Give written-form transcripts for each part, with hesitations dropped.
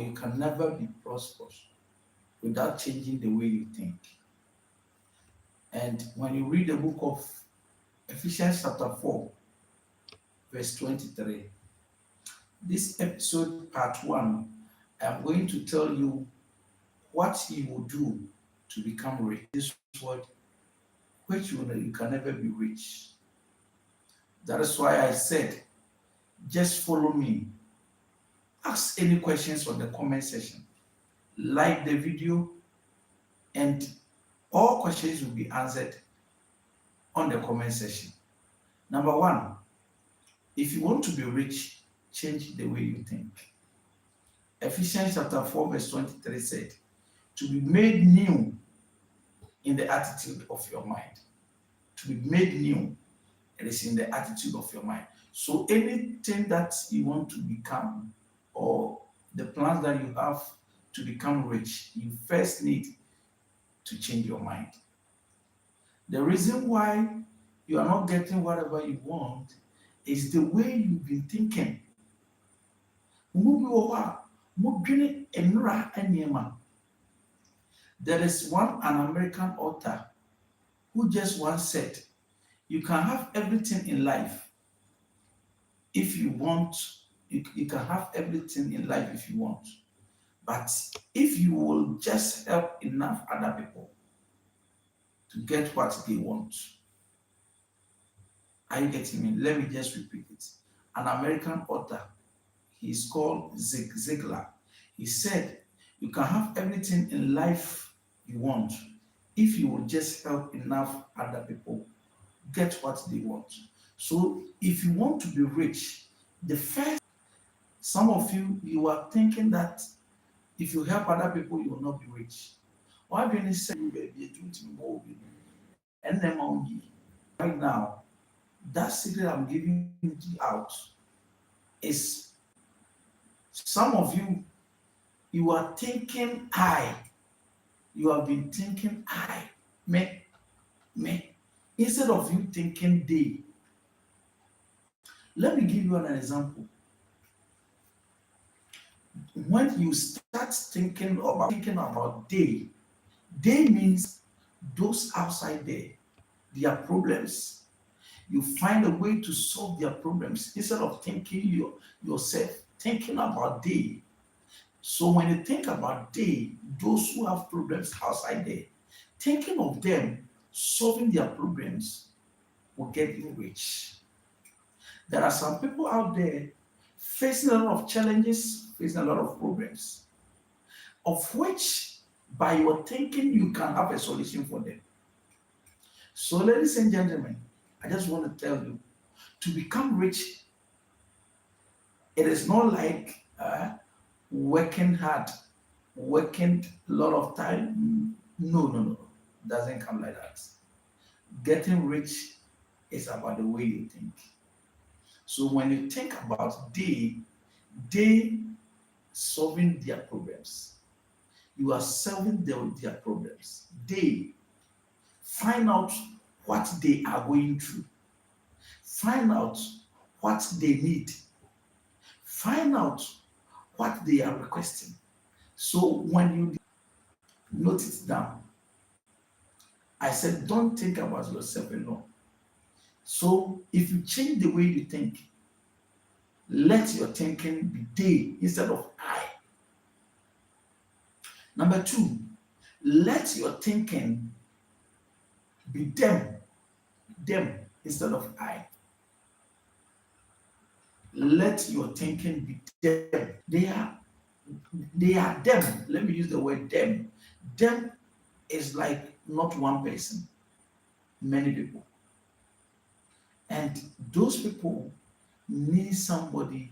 you can never be prosperous without changing the way you think. And when you read the book of Ephesians chapter 4, verse 23, this episode, part 1, I'm going to tell you what you will do to become rich. This word, which you can never be rich. That is why I said, just follow me. Ask any questions on the comment section. Like the video, and all questions will be answered on the comment section. Number 1, if you want to be rich, change the way you think. Ephesians chapter 4, verse 23 said, to be made new in the attitude of your mind. To be made new, it is in the attitude of your mind. So anything that you want to become, or the plans that you have to become rich, you first need to change your mind. The reason why you are not getting whatever you want is the way you've been thinking. There is an American author who just once said, you can have everything in life if you want. You can have everything in life if you want. But if you will just help enough other people to get what they want. Are you getting me? Let me just repeat it. An American author, he's called Zig Ziglar. He said, you can have everything in life you want if you will just help enough other people get what they want. So if you want to be rich, some of you are thinking that if you help other people, you will not be rich. Why do you say right now? That secret I'm giving you out is, some of you are thinking I. You have been thinking I, me, instead of you thinking they. Let me give you an example. When you start thinking about they means those outside there, their problems. You find a way to solve their problems instead of thinking yourself, thinking about they. So when you think about they, those who have problems outside there, thinking of them solving their problems will get you rich. There are some people out there facing a lot of challenges, facing a lot of problems, of which by your thinking you can have a solution for them. So, ladies and gentlemen, I just want to tell you, to become rich, it is not like working hard, working a lot of time. No. It doesn't come like that. Getting rich is about the way you think. So when you think about they solving their problems, you are solving their problems. They find out what they are going through, find out what they need, find out what they are requesting. So when you note it down, I said, don't think about yourself alone. So if you change the way you think, let your thinking be they instead of I. Number 2, let your thinking be them instead of I. Let your thinking be them. They are them. Let me use the word them. Them is like not one person, many people. And those people need somebody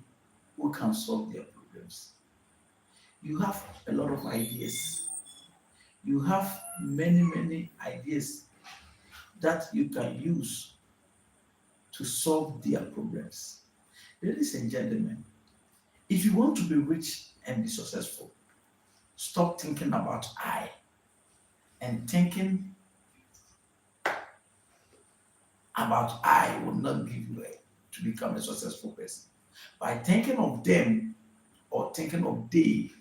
who can solve their problems. You have a lot of ideas. You have many ideas that you can use to solve their problems. Ladies and gentlemen, if you want to be rich and be successful, stop thinking about I and thinking about I will not give you to become a successful person. By thinking of them or thinking of they,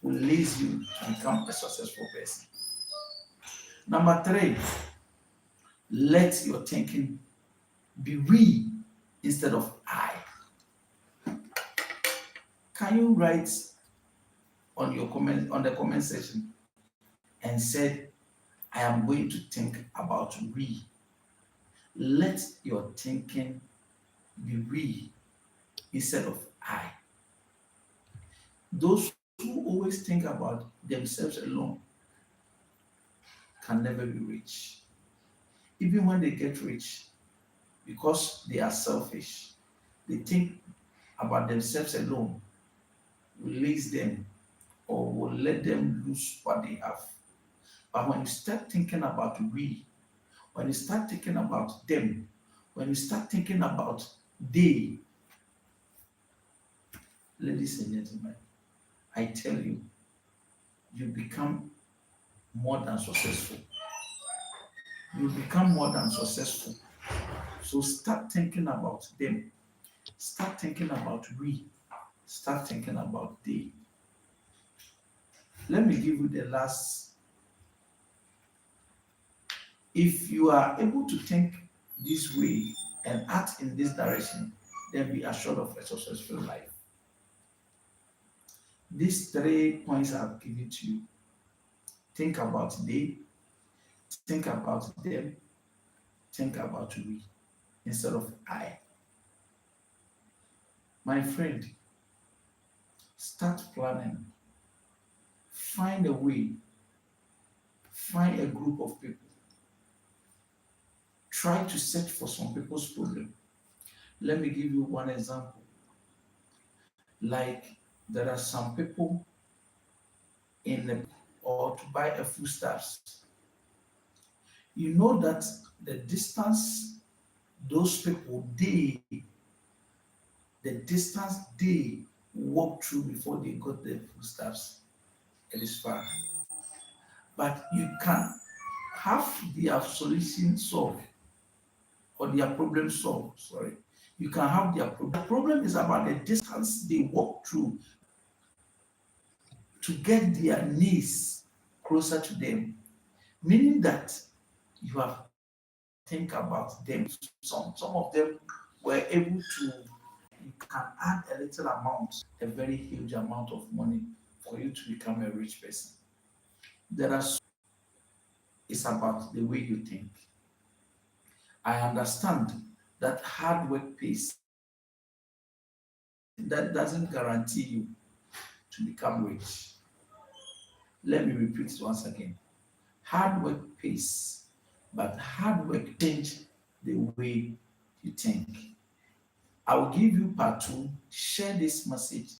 will lead you to become a successful person. Number three, let your thinking be we instead of I. Can you write on your comment on the comment section and said, I am going to think about we. Let your thinking be we instead of I. Those who always think about themselves alone can never be rich. Even when they get rich, because they are selfish, they think about themselves alone, will lease them or will let them lose what they have. But when you start thinking about we, when you start thinking about them, when you start thinking about they, ladies and gentlemen, I tell you, you become more than successful. You become more than successful. So start thinking about them. Start thinking about we. Start thinking about they. Let me give you the last. If you are able to think this way and act in this direction, then be assured of a successful life. These 3 points I've given to you. Think about they, think about them, think about we instead of I. My friend, start planning. Find a way, find a group of people. Try to search for some people's problem. Let me give you one example. Like there are some people in the or to buy a foodstuffs. You know that the distance those people the distance they walk through before they got the foodstuffs, it is far. But you can have their solution solved or their problem solved. Sorry. You can have their problem. The problem is about the distance they walk through to get their needs closer to them. Meaning that you have to think about them. Some of them were able to, you can add a little amount, a very huge amount of money for you to become a rich person. There are it's about the way you think. I understand that hard work pays. That doesn't guarantee you to become rich. Let me repeat it once again. Hard work pays, but hard work changes the way you think. I will give you part two. Share this message